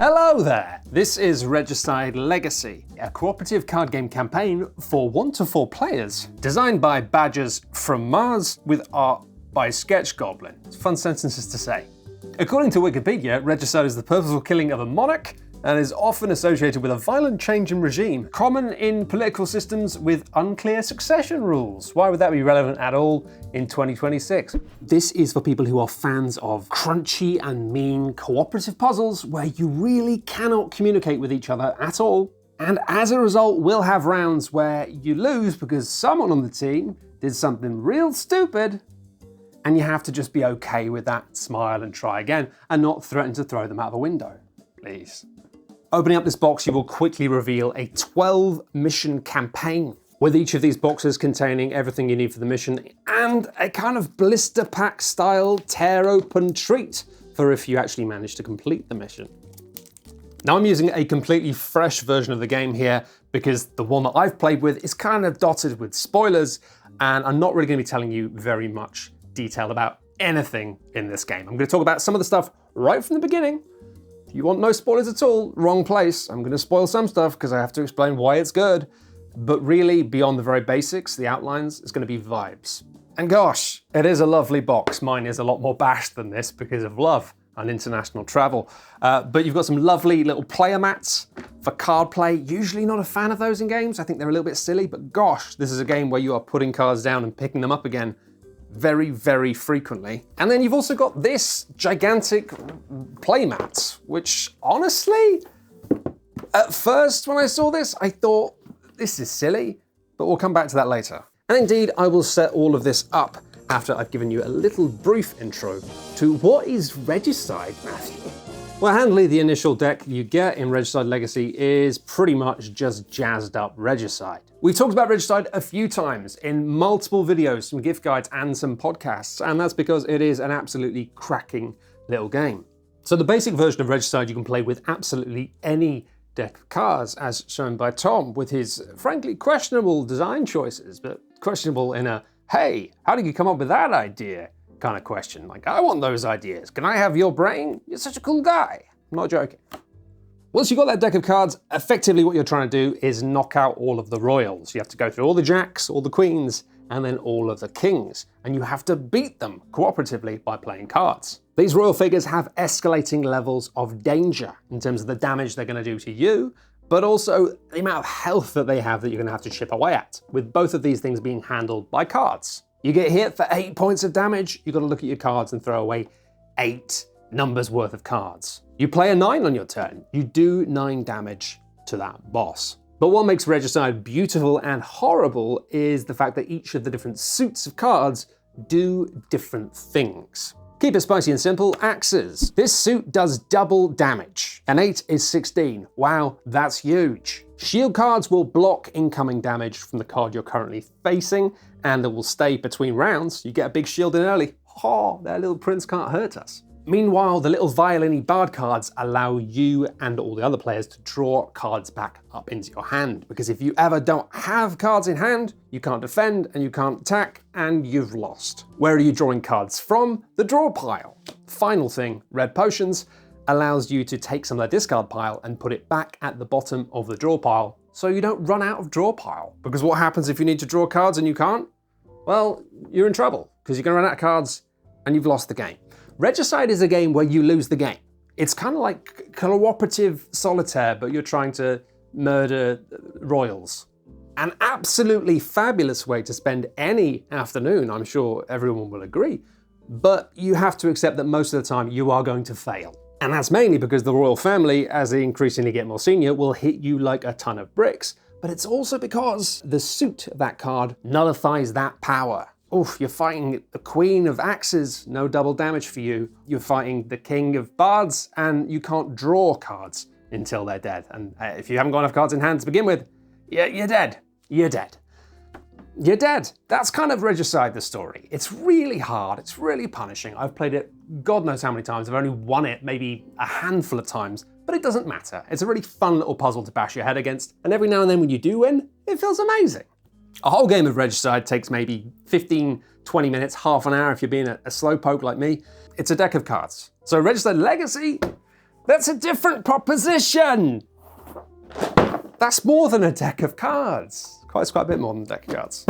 Hello there! This is Regicide Legacy, a cooperative card game campaign for 1 to 4 players, designed by Badgers from Mars with art by Sketch Goblin. It's fun sentences to say. According to Wikipedia, regicide is the purposeful killing of a monarch and is often associated with a violent change in regime, common in political systems with unclear succession rules. Why would that be relevant at all in 2026? This is for people who are fans of crunchy and mean cooperative puzzles where you really cannot communicate with each other at all. And as a result, we'll have rounds where you lose because someone on the team did something real stupid, and you have to just be okay with that, smile and try again, and not threaten to throw them out the window, please. Opening up this box, you will quickly reveal a 12 mission campaign, with each of these boxes containing everything you need for the mission and a kind of blister pack style tear open treat for if you actually manage to complete the mission. Now I'm using a completely fresh version of the game here because the one that I've played with is kind of dotted with spoilers, and I'm not really going to be telling you very much detail about anything in this game. I'm going to talk about some of the stuff right from the beginning. If you want no spoilers at all, wrong place. I'm going to spoil some stuff because I have to explain why it's good. But really, beyond the very basics, the outlines, it's going to be vibes. And gosh, it is a lovely box. Mine is a lot more bashed than this because of love and international travel. But you've got some lovely little player mats for card play. Usually not a fan of those in games. I think they're a little bit silly, but gosh, this is a game where you are putting cards down and picking them up again very, very frequently. And then you've also got this gigantic playmat, which honestly, at first when I saw this, I thought, this is silly, but we'll come back to that later. And indeed, I will set all of this up after I've given you a little brief intro to what is Regicide, Matthew. Well, handily, the initial deck you get in Regicide Legacy is pretty much just jazzed up Regicide. We've talked about Regicide a few times in multiple videos, some gift guides and some podcasts, and that's because it is an absolutely cracking little game. So the basic version of Regicide you can play with absolutely any deck of cards, as shown by Tom, with his frankly questionable design choices, but questionable in a, hey, how did you come up with that idea kind of question. Like, I want those ideas. Can I have your brain? You're such a cool guy. I'm not joking. Once you've got that deck of cards, effectively what you're trying to do is knock out all of the royals. You have to go through all the jacks, all the queens, and then all of the kings. And you have to beat them cooperatively by playing cards. These royal figures have escalating levels of danger in terms of the damage they're going to do to you, but also the amount of health that they have that you're going to have to chip away at, with both of these things being handled by cards. You get hit for 8 points of damage, you've got to look at your cards and throw away 8 numbers worth of cards. You play a 9 on your turn, you do 9 damage to that boss. But what makes Regicide beautiful and horrible is the fact that each of the different suits of cards do different things. Keep it spicy and simple, axes. This suit does double damage. An 8 is 16. Wow, that's huge. Shield cards will block incoming damage from the card you're currently facing, and they will stay between rounds. You get a big shield in early. Oh, their little prince can't hurt us. Meanwhile, the little violin-y bard cards allow you and all the other players to draw cards back up into your hand, because if you ever don't have cards in hand, you can't defend and you can't attack, and you've lost. Where are you drawing cards from? The draw pile. Final thing, red potions allows you to take some of the discard pile and put it back at the bottom of the draw pile, so you don't run out of draw pile. Because what happens if you need to draw cards and you can't? Well, you're in trouble, because you're going to run out of cards and you've lost the game. Regicide is a game where you lose the game. It's kind of like cooperative solitaire, but you're trying to murder royals. An absolutely fabulous way to spend any afternoon, I'm sure everyone will agree, but you have to accept that most of the time you are going to fail. And that's mainly because the royal family, as they increasingly get more senior, will hit you like a ton of bricks, but it's also because the suit of that card nullifies that power. Oof, you're fighting the Queen of Axes, no double damage for you. You're fighting the King of Bards, and you can't draw cards until they're dead. And if you haven't got enough cards in hand to begin with, you're dead. You're dead. You're dead. That's kind of Regicide, the story. It's really hard, it's really punishing. I've played it God knows how many times. I've only won it maybe a handful of times, but it doesn't matter. It's a really fun little puzzle to bash your head against, and every now and then when you do win, it feels amazing. A whole game of Regicide takes maybe 15, 20 minutes, half an hour if you're being a slowpoke like me. It's a deck of cards. So Regicide Legacy, That's a different proposition! That's more than a deck of cards. Quite a bit more than a deck of cards.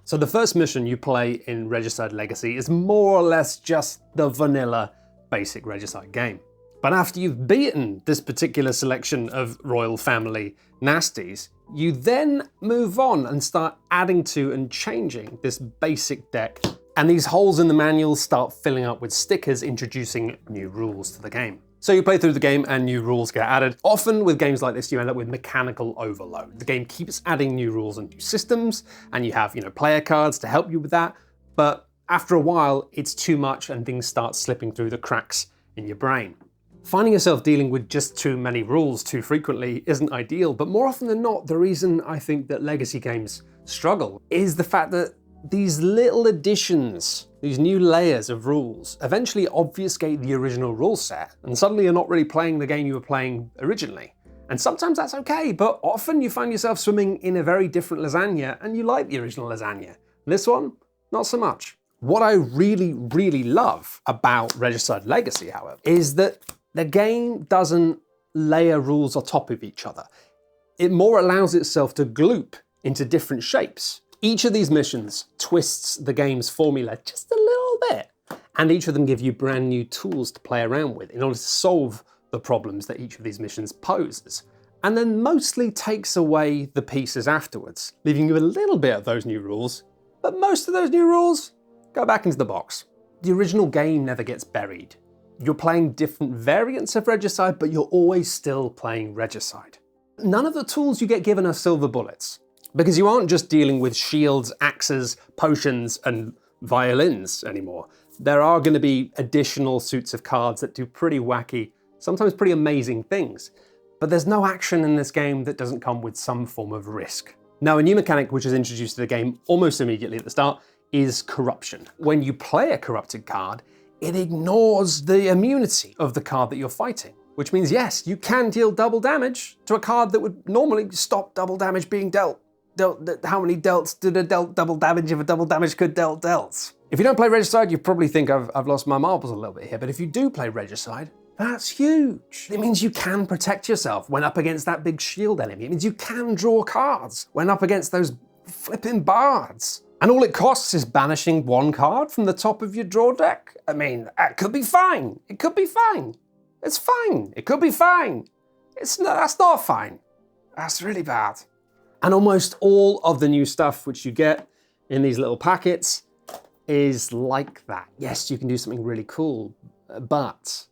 So the first mission you play in Regicide Legacy is more or less just the vanilla basic Regicide game. But after you've beaten this particular selection of royal family nasties, you then move on and start adding to and changing this basic deck. And these holes in the manual start filling up with stickers introducing new rules to the game. So you play through the game and new rules get added. Often with games like this, you end up with mechanical overload. The game keeps adding new rules and new systems, and you have, player cards to help you with that. But after a while, it's too much and things start slipping through the cracks in your brain. Finding yourself dealing with just too many rules too frequently isn't ideal, but more often than not, the reason I think that legacy games struggle is the fact that these little additions, these new layers of rules, eventually obfuscate the original rule set, and suddenly you're not really playing the game you were playing originally. And sometimes that's okay, but often you find yourself swimming in a very different lasagna, and you like the original lasagna. This one, not so much. What I really, really love about Regicide Legacy, however, is that the game doesn't layer rules on top of each other. It more allows itself to gloop into different shapes. Each of these missions twists the game's formula just a little bit, and each of them give you brand new tools to play around with in order to solve the problems that each of these missions poses, and then mostly takes away the pieces afterwards, leaving you a little bit of those new rules, but most of those new rules go back into the box. The original game never gets buried. You're playing different variants of Regicide, but you're always still playing Regicide. None of the tools you get given are silver bullets, because you aren't just dealing with shields, axes, potions, and violins anymore. There are going to be additional suits of cards that do pretty wacky, sometimes pretty amazing things. But there's no action in this game that doesn't come with some form of risk. Now, a new mechanic which is introduced to the game almost immediately at the start is corruption. When you play a corrupted card, it ignores the immunity of the card that you're fighting, which means, yes, you can deal double damage to a card that would normally stop double damage being dealt. How many delts did a dealt double damage if a double damage could dealt delts? If you don't play Regicide, you probably think I've lost my marbles a little bit here, but if you do play Regicide, that's huge. It means you can protect yourself when up against that big shield enemy. It means you can draw cards when up against those flipping bards. And all it costs is banishing one card from the top of your draw deck. I mean, that could be fine. It could be fine. It's fine. It could be fine. That's not fine. That's really bad. And almost all of the new stuff which you get in these little packets is like that. Yes, you can do something really cool, but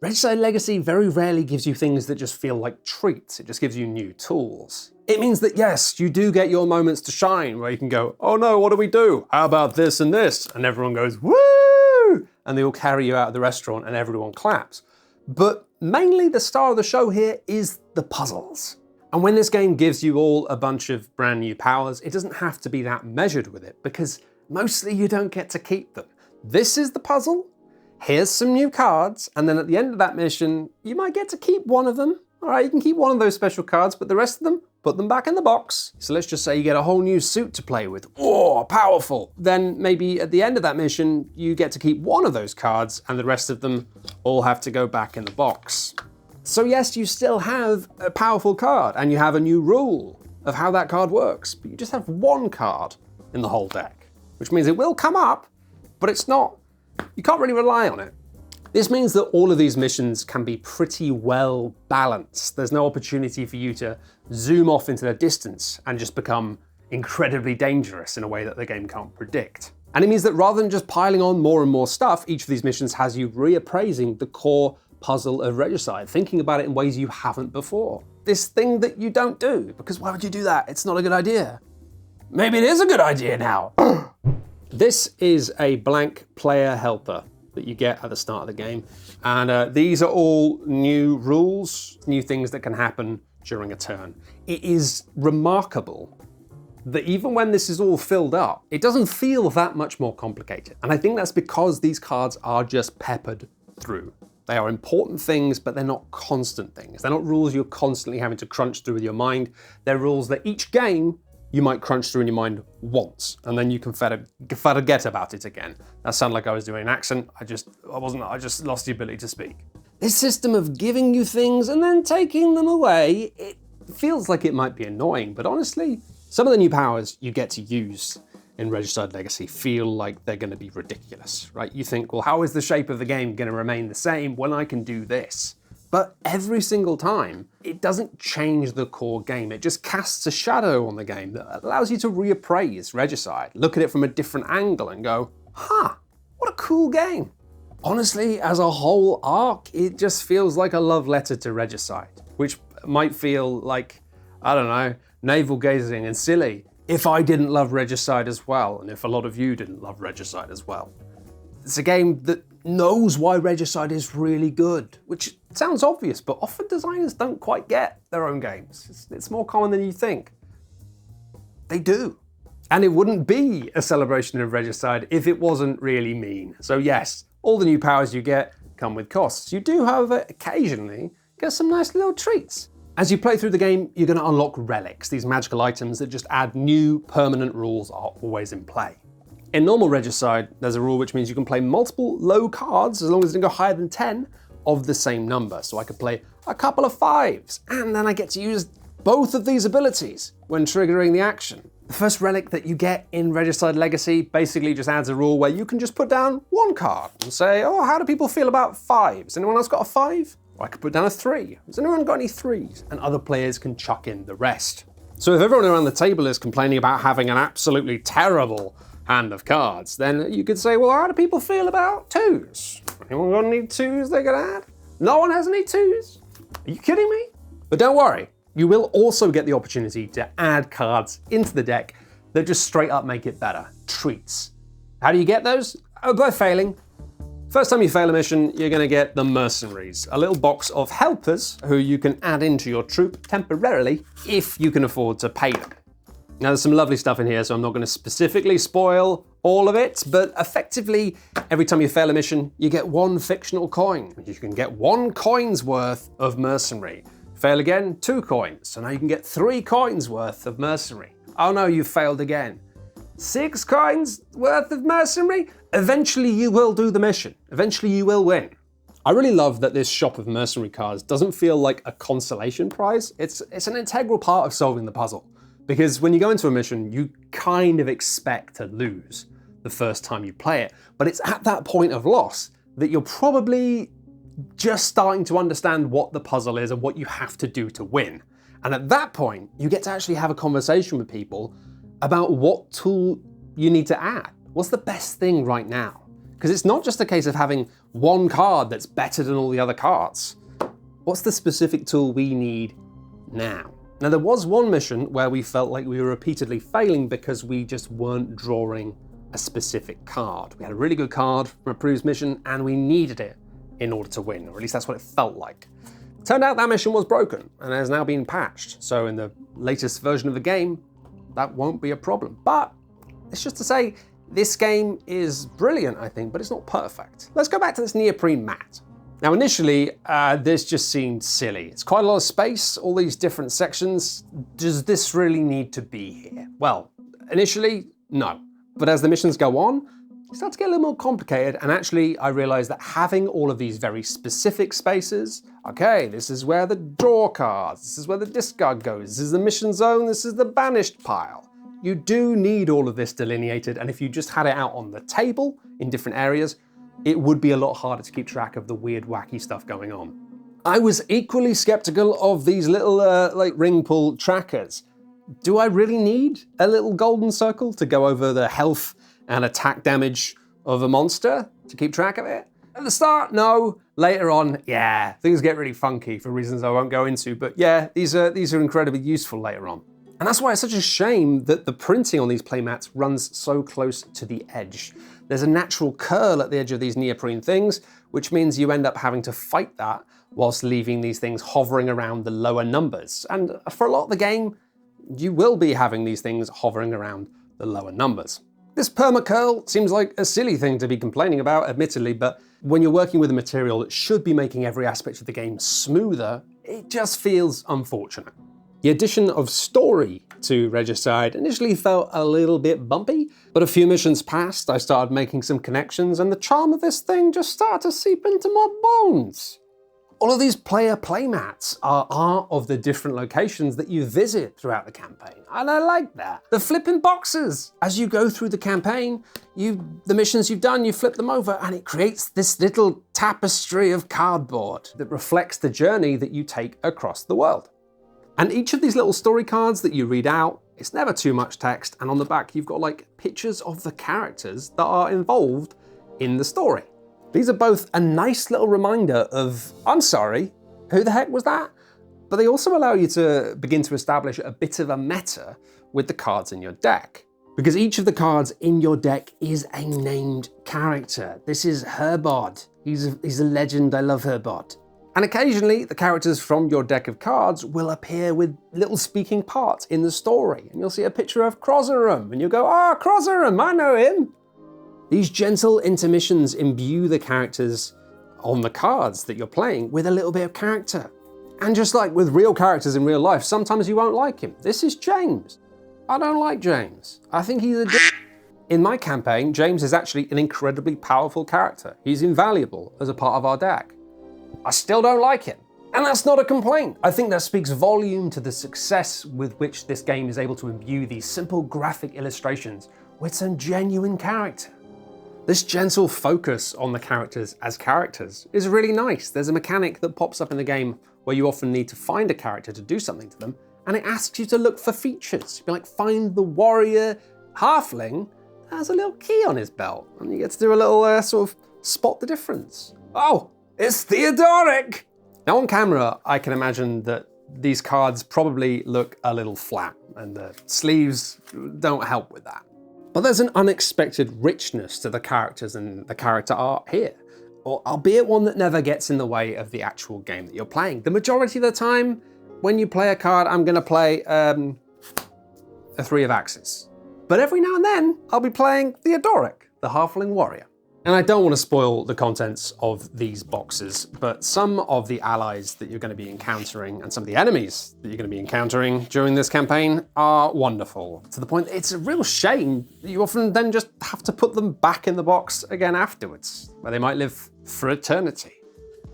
Regicide Legacy very rarely gives you things that just feel like treats. It just gives you new tools. It means that, yes, you do get your moments to shine where you can go, oh no, what do we do? How about this and this? And everyone goes, woo! And they all carry you out of the restaurant and everyone claps. But mainly the star of the show here is the puzzles. And when this game gives you all a bunch of brand new powers, it doesn't have to be that measured with it, because mostly you don't get to keep them. This is the puzzle, here's some new cards, and then at the end of that mission, you might get to keep one of them. All right, you can keep one of those special cards, but the rest of them, put them back in the box. So let's just say you get a whole new suit to play with. Oh, powerful. Then maybe at the end of that mission, you get to keep one of those cards, and the rest of them all have to go back in the box. So yes, you still have a powerful card, and you have a new rule of how that card works, but you just have one card in the whole deck, which means it will come up, but it's not, you can't really rely on it. This means that all of these missions can be pretty well balanced. There's no opportunity for you to zoom off into the distance and just become incredibly dangerous in a way that the game can't predict. And it means that rather than just piling on more and more stuff, each of these missions has you reappraising the core puzzle of Regicide, thinking about it in ways you haven't before. This thing that you don't do, because why would you do that? It's not a good idea. Maybe it is a good idea now. This is a blank player helper that you get at the start of the game. And these are all new rules, new things that can happen during a turn. It is remarkable that even when this is all filled up, it doesn't feel that much more complicated. And I think that's because these cards are just peppered through. They are important things, but they're not constant things. They're not rules you're constantly having to crunch through with your mind. They're rules that each game you might crunch through in your mind once, and then you can forget about it again. That sounded like I was doing an accent. I just lost the ability to speak. This system of giving you things and then taking them away, it feels like it might be annoying, but honestly, some of the new powers you get to use in Regicide Legacy feel like they're going to be ridiculous, right? You think, well, how is the shape of the game going to remain the same when I can do this? But every single time, it doesn't change the core game. It just casts a shadow on the game that allows you to reappraise Regicide, look at it from a different angle and go, huh, what a cool game. Honestly, as a whole arc, it just feels like a love letter to Regicide, which might feel like, I don't know, navel-gazing and silly if I didn't love Regicide as well, and if a lot of you didn't love Regicide as well. It's a game that knows why Regicide is really good, which sounds obvious, but often designers don't quite get their own games. It's more common than you think. They do. And it wouldn't be a celebration of Regicide if it wasn't really mean. So yes, all the new powers you get come with costs. You do, however, occasionally get some nice little treats. As you play through the game, you're going to unlock relics, these magical items that just add new permanent rules are always in play. In normal Regicide, there's a rule which means you can play multiple low cards, as long as it doesn't go higher than 10, of the same number. So I could play a couple of 5s, and then I get to use both of these abilities when triggering the action. The first relic that you get in Regicide Legacy basically just adds a rule where you can just put down one card and say, oh, how do people feel about 5s? Anyone else got a 5? Or I could put down a 3. Has anyone got any 3s? And other players can chuck in the rest. So if everyone around the table is complaining about having an absolutely terrible hand of cards, then you could say, well, how do people feel about 2s? Anyone got any 2s they could add? No one has any 2s? Are you kidding me? But don't worry, you will also get the opportunity to add cards into the deck that just straight up make it better. Treats. How do you get those? By failing. First time you fail a mission, you're going to get the Mercenaries, a little box of helpers who you can add into your troop temporarily if you can afford to pay them. Now there's some lovely stuff in here, so I'm not going to specifically spoil all of it, but effectively, every time you fail a mission, you get 1 fictional coin. You can get 1 coin's worth of Mercenary. Fail again, 2 coins, so now you can get 3 coins worth of Mercenary. Oh no, you failed again. 6 coins worth of Mercenary? Eventually you will do the mission. Eventually you will win. I really love that this shop of mercenary cards doesn't feel like a consolation prize. It's an integral part of solving the puzzle. Because when you go into a mission, you kind of expect to lose the first time you play it. But it's at that point of loss that you're probably just starting to understand what the puzzle is and what you have to do to win. And at that point, you get to actually have a conversation with people about what tool you need to add. What's the best thing right now? Because it's not just a case of having 1 card that's better than all the other cards. What's the specific tool we need now? Now there was one mission where we felt like we were repeatedly failing because we just weren't drawing a specific card. We had a really good card from a previous mission and we needed it in order to win, or at least that's what it felt like. Turned out that mission was broken and has now been patched. So in the latest version of the game, that won't be a problem. But it's just to say, this game is brilliant, I think, but it's not perfect. Let's go back to this neoprene mat. Now initially, this just seemed silly. It's quite a lot of space, all these different sections. Does this really need to be here? Well, initially, no. But as the missions go on, it starts to get a little more complicated, and actually I realized that having all of these very specific spaces, okay, this is where the draw cards, this is where the discard goes, this is the mission zone, this is the banished pile. You do need all of this delineated, and if you just had it out on the table in different areas, it would be a lot harder to keep track of the weird, wacky stuff going on. I was equally skeptical of these little like ring pull trackers. Do I really need a little golden circle to go over the health and attack damage of a monster to keep track of it? At the start, no. Later on, yeah, things get really funky for reasons I won't go into, but yeah, these are incredibly useful later on. And that's why it's such a shame that the printing on these playmats runs so close to the edge. There's a natural curl at the edge of these neoprene things, which means you end up having to fight that whilst leaving these things hovering around the lower numbers. And for a lot of the game, you will be having these things hovering around the lower numbers. This perma-curl seems like a silly thing to be complaining about, admittedly, but when you're working with a material that should be making every aspect of the game smoother, it just feels unfortunate. The addition of story to Regicide initially felt a little bit bumpy, but a few missions passed, I started making some connections, and the charm of this thing just started to seep into my bones. All of these player playmats are art of the different locations that you visit throughout the campaign, and I like that. The flipping boxes! As you go through the campaign, the missions you've done, you flip them over, and it creates this little tapestry of cardboard that reflects the journey that you take across the world. And each of these little story cards that you read out, it's never too much text, and on the back you've got like pictures of the characters that are involved in the story. These are both a nice little reminder of, I'm sorry, who the heck was that? But they also allow you to begin to establish a bit of a meta with the cards in your deck. Because each of the cards in your deck is a named character. This is Herbod. He's a legend, I love Herbod. And occasionally the characters from your deck of cards will appear with little speaking parts in the story. And you'll see a picture of Crozarum and you'll go, ah, Crozarum, I know him. These gentle intermissions imbue the characters on the cards that you're playing with a little bit of character. And just like with real characters in real life, sometimes you won't like him. This is James. I don't like James. I think he's a dick. In my campaign, James is actually an incredibly powerful character. He's invaluable as a part of our deck. I still don't like him. And that's not a complaint. I think that speaks volume to the success with which this game is able to imbue these simple graphic illustrations with some genuine character. This gentle focus on the characters as characters is really nice. There's a mechanic that pops up in the game where you often need to find a character to do something to them, and it asks you to look for features. You'd be like, find the warrior halfling that has a little key on his belt, and you get to do a little sort of spot the difference. Oh, it's Theodoric! Now on camera, I can imagine that these cards probably look a little flat, and the sleeves don't help with that. But there's an unexpected richness to the characters and the character art here, or albeit one that never gets in the way of the actual game that you're playing. The majority of the time, when you play a card, I'm gonna play a 3 of Axes. But every now and then, I'll be playing Theodoric, the halfling warrior. And I don't want to spoil the contents of these boxes, but some of the allies that you're going to be encountering and some of the enemies that you're going to be encountering during this campaign are wonderful, to the point that it's a real shame that you often then just have to put them back in the box again afterwards, where they might live for eternity.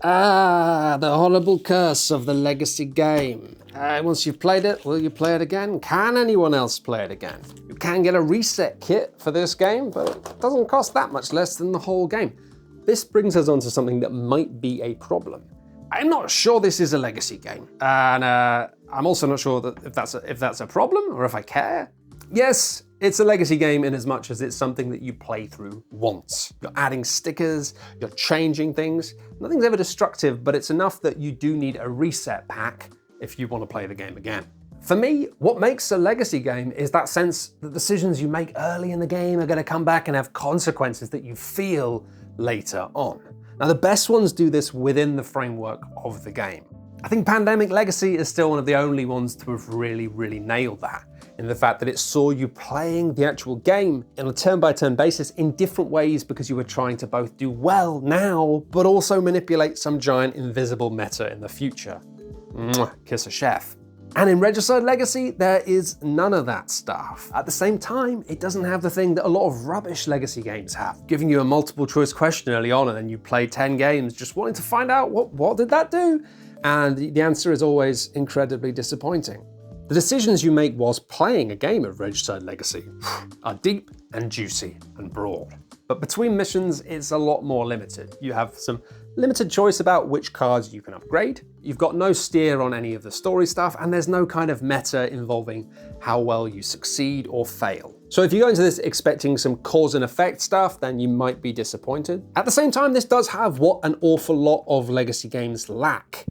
Ah, the horrible curse of the Legacy game. Once you've played it, will you play it again? Can anyone else play it again? You can get a reset kit for this game, but it doesn't cost that much less than the whole game. This brings us on to something that might be a problem. I'm not sure this is a Legacy game, and I'm also not sure that if that's a problem or if I care. Yes, it's a Legacy game in as much as it's something that you play through once. You're adding stickers, you're changing things. Nothing's ever destructive, but it's enough that you do need a reset pack if you want to play the game again. For me, what makes a Legacy game is that sense that decisions you make early in the game are going to come back and have consequences that you feel later on. Now, the best ones do this within the framework of the game. I think Pandemic Legacy is still one of the only ones to have really nailed that, in the fact that it saw you playing the actual game on a turn-by-turn basis in different ways because you were trying to both do well now, but also manipulate some giant invisible meta in the future. Mwah, kiss a chef. And in Regicide Legacy, there is none of that stuff. At the same time, it doesn't have the thing that a lot of rubbish Legacy games have, giving you a multiple choice question early on and then you play 10 games just wanting to find out what did that do? And the answer is always incredibly disappointing. The decisions you make whilst playing a game of Regicide Legacy are deep and juicy and broad. But between missions, it's a lot more limited. You have some limited choice about which cards you can upgrade. You've got no steer on any of the story stuff, and there's no kind of meta involving how well you succeed or fail. So if you go into this expecting some cause and effect stuff, then you might be disappointed. At the same time, this does have what an awful lot of Legacy games lack.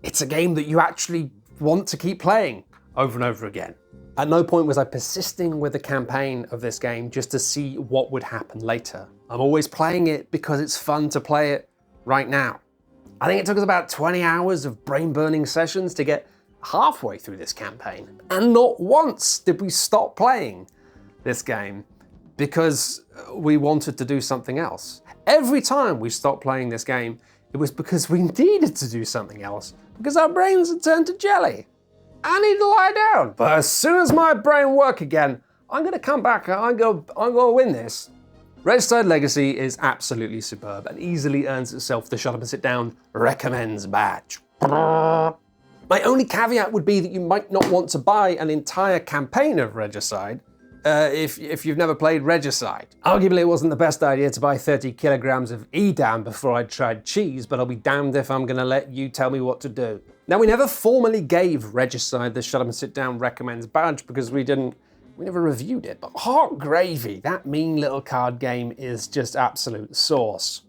It's a game that you actually want to keep playing over and over again. At no point was I persisting with the campaign of this game just to see what would happen later. I'm always playing it because it's fun to play it right now. I think it took us about 20 hours of brain-burning sessions to get halfway through this campaign. And not once did we stop playing this game because we wanted to do something else. Every time we stopped playing this game, it was because we needed to do something else, because our brains had turned to jelly. I need to lie down, but as soon as my brain works again, I'm gonna come back and I'm gonna win this. Regicide Legacy is absolutely superb and easily earns itself the shut up and sit down recommends badge. My only caveat would be that you might not want to buy an entire campaign of Regicide if you've never played Regicide. Arguably, it wasn't the best idea to buy 30 kilograms of Edam before I tried cheese, but I'll be damned if I'm gonna let you tell me what to do. Now, we never formally gave Regicide the shut up and sit down recommends badge because we never reviewed it, but Heart Gravy, that mean little card game, is just absolute sauce.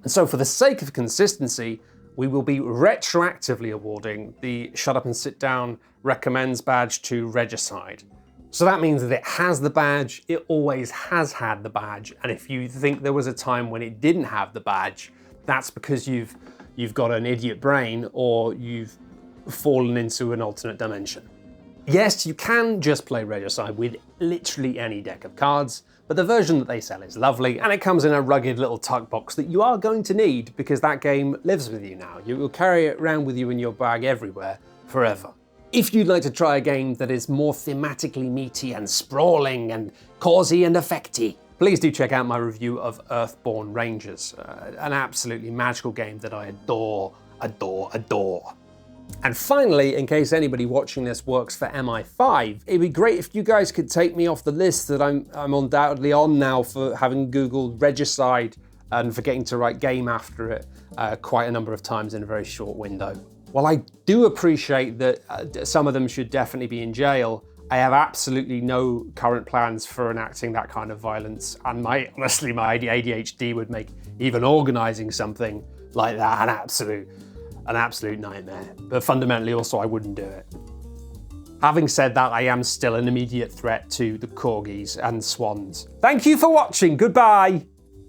And so for the sake of consistency, we will be retroactively awarding the Shut Up and Sit Down Recommends badge to Regicide. So that means that it has the badge, it always has had the badge, and if you think there was a time when it didn't have the badge, that's because you've got an idiot brain or you've fallen into an alternate dimension. Yes, you can just play Regicide with literally any deck of cards, but the version that they sell is lovely, and it comes in a rugged little tuck box that you are going to need because that game lives with you now. You will carry it around with you in your bag everywhere, forever. If you'd like to try a game that is more thematically meaty and sprawling and causey and effecty, please do check out my review of Earthborn Rangers, an absolutely magical game that I adore. And finally, in case anybody watching this works for MI5, it'd be great if you guys could take me off the list that I'm undoubtedly on now for having Googled Regicide and forgetting to write game after it quite a number of times in a very short window. While I do appreciate that some of them should definitely be in jail, I have absolutely no current plans for enacting that kind of violence, and honestly, my ADHD would make even organizing something like that an absolute nightmare. But fundamentally also I wouldn't do it. Having said that, I am still an immediate threat to the corgis and swans. Thank you for watching, goodbye!